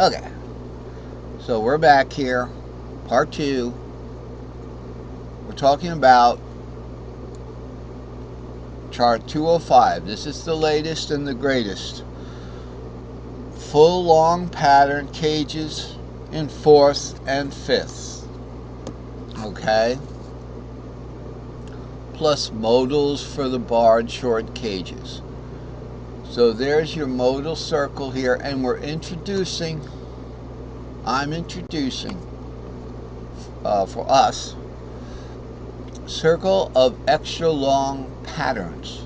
Okay, so we're back here, part 2. We're talking about chart 205. This is the latest and the greatest. Full long pattern cages in 4th and 5th. Okay? Plus modals for the barred short cages. So there's your modal circle here, and I'm introducing for us, circle of extra long patterns.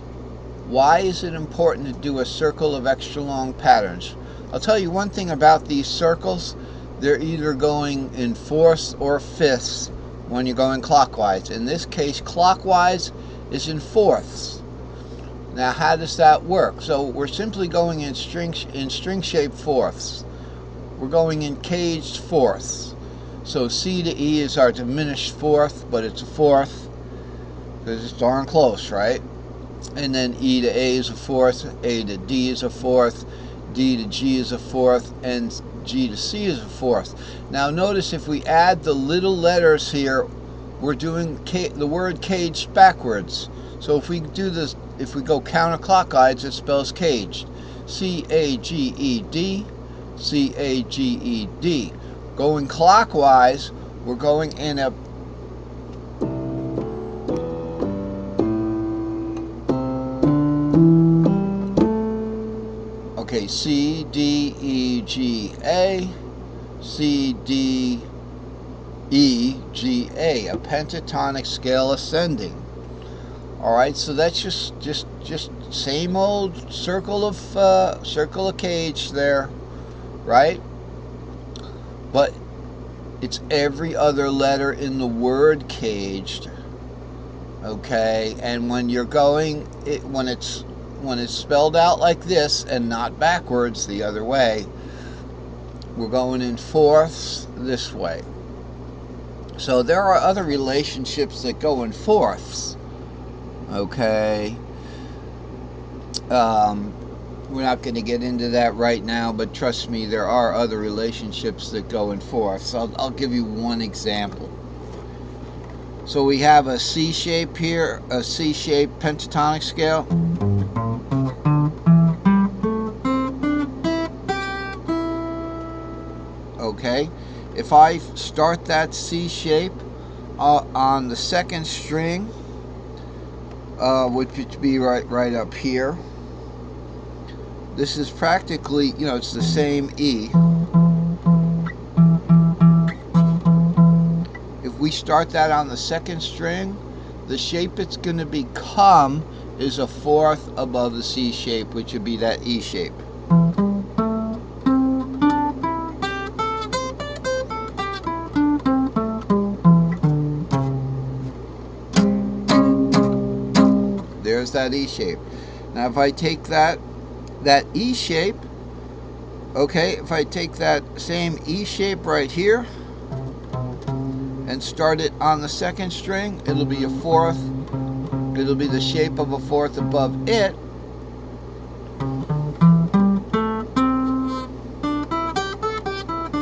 Why is it important to do a circle of extra long patterns? I'll tell you one thing about these circles. They're either going in 4ths or 5ths when you're going clockwise. In this case, clockwise is in 4ths. Now, how does that work? So we're simply going in string shape 4ths. We're going in caged 4ths. So C to E is our diminished 4th, but it's a 4th because it's darn close, right? And then E to A is a 4th, A to D is a 4th, D to G is a 4th, and G to C is a 4th. Now notice if we add the little letters here, we're doing the word caged backwards. So if we do this, if we go counterclockwise, it spells caged. C-A-G-E-D, C-A-G-E-D. Going clockwise, we're going in a C, D, E, G, A, C, D, E, G, A, a pentatonic scale ascending. Alright, so that's just same old circle of cage there, right? But it's every other letter in the word caged, okay? And when you're going, when it's spelled out like this and not backwards the other way, we're going in 4ths this way. So there are other relationships that go in 4ths, okay? We're not going to get into that right now, but trust me, there are other relationships that go in 4ths. I'll give you one example. So we have a C shape here, a C-shaped pentatonic scale. Okay, if I start that C shape on the 2nd string, which would be right up here, this is practically, it's the same E. If we start that on the 2nd string, the shape it's going to become is a 4th above the C shape, which would be that E shape. There's that E shape. Now if I take that E shape, okay, if I take that same E shape right here and start it on the 2nd string, it'll be a 4th. It'll be the shape of a 4th above it.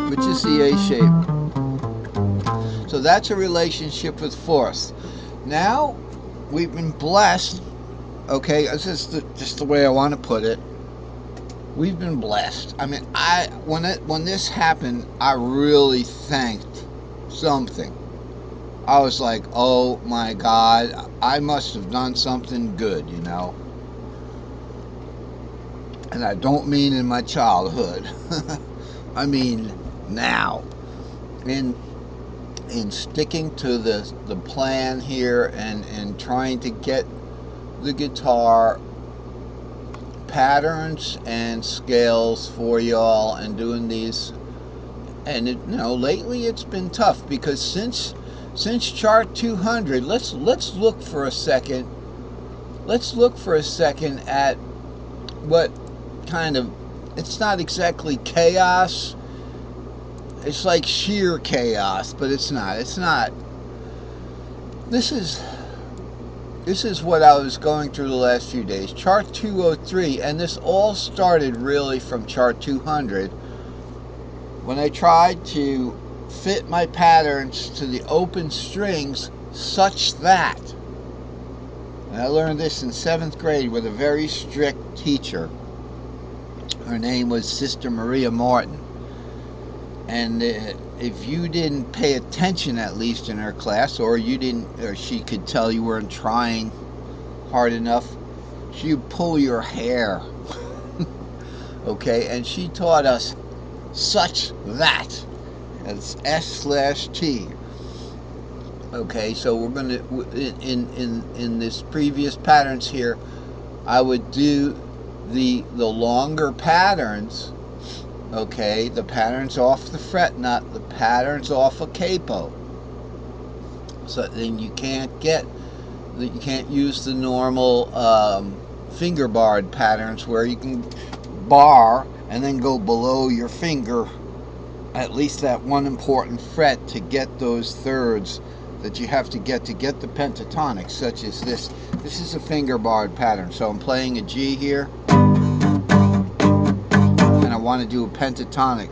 Which is the A shape. So that's a relationship with 4ths. Now, we've been blessed, okay, this is just the way I want to put it. We've been blessed. I mean, when this happened, I really thanked something. I was like, oh my God, I must have done something good, And I don't mean in my childhood. I mean now. In sticking to the plan here and trying to get the guitar patterns and scales for y'all and doing these, and lately it's been tough because since chart 200, let's look for a second at what kind of, it's not exactly chaos, it's like sheer chaos, but it's not. This is what I was going through the last few days. Chart 203, and this all started really from chart 200. when I tried to fit my patterns to the open strings such that, and I learned this in 7th grade with a very strict teacher. Her name was Sister Maria Martin. And if you didn't pay attention, at least in her class, or she could tell you weren't trying hard enough, she'd pull your hair. Okay, and she taught us such that. That's S/T. Okay, so we're going to, in this previous patterns here, I would do the longer patterns. Okay, the patterns off the fret nut, the patterns off a capo. So then you can't use the normal finger barred patterns where you can bar and then go below your finger at least that one important fret to get those thirds that you have to get the pentatonic, such as this. This is a finger barred pattern. So I'm playing a G here, and I want to do a pentatonic.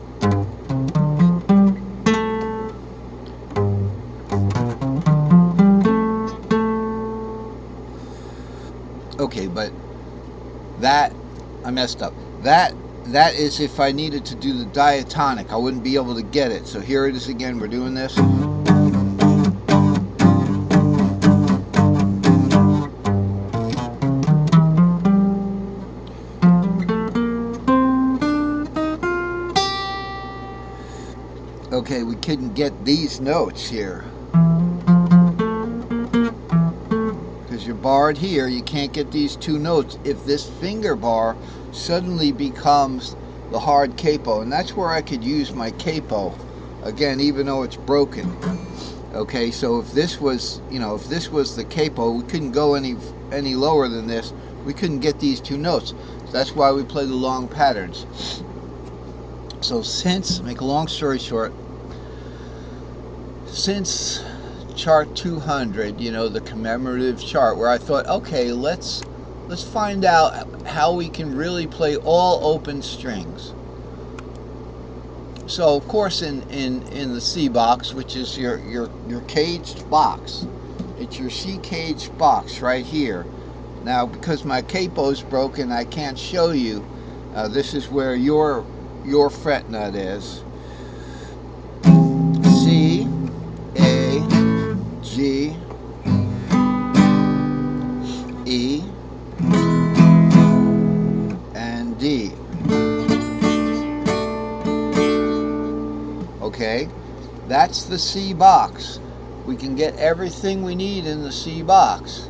Okay, but that, I messed up. That is if I needed to do the diatonic. I wouldn't be able to get it. So here it is again. We're doing this. Okay, we couldn't get these notes here. Because you're barred here, you can't get these two notes if this finger bar suddenly becomes the hard capo. And that's where I could use my capo. Again, even though it's broken. Okay, so if this was, if this was the capo, we couldn't go any lower than this. We couldn't get these two notes. So that's why we play the long patterns. So make a long story short, since chart 200, the commemorative chart, where I thought, okay, let's find out how we can really play all open strings. So of course in the C box, which is your caged box, it's your C caged box right here. Now because my capo's broken, I can't show you. This is where your fret nut is. C, A, G, E, and D. Okay, that's the C box. We can get everything we need in the C box.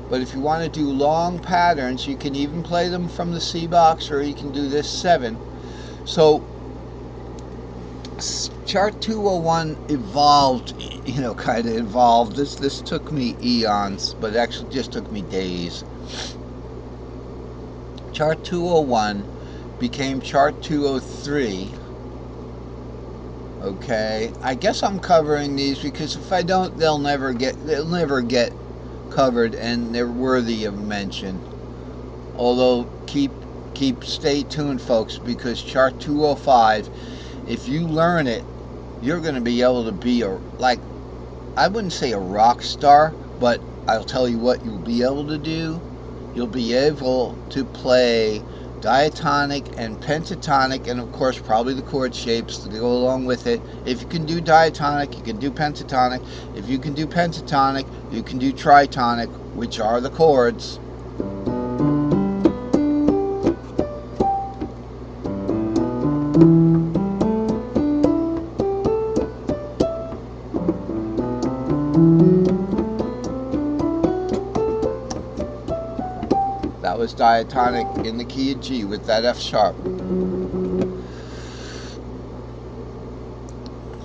But if you want to do long patterns, you can even play them from the C box, or you can do this 7. So chart 201 evolved, kind of evolved. This took me eons, but it actually just took me days. Chart 201 became chart 203. Okay, I guess I'm covering these because if I don't, they'll never get covered, and they're worthy of mention. Although stay tuned, folks, because chart 205, if you learn it, you're going to be able to be I wouldn't say a rock star, but I'll tell you what you'll be able to do. You'll be able to play diatonic and pentatonic, and of course probably the chord shapes to go along with it. If you can do diatonic, you can do pentatonic. If you can do pentatonic, you can do tritonic, which are the chords. That was diatonic in the key of G with that F sharp.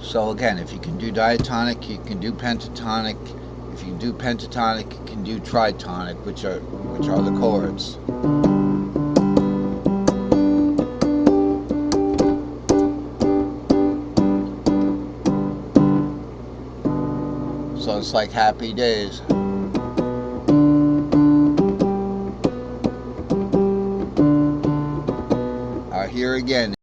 So again, if you can do diatonic, you can do pentatonic. If you can do pentatonic, you can do tritonic, which are the chords. So it's like happy days. Here again.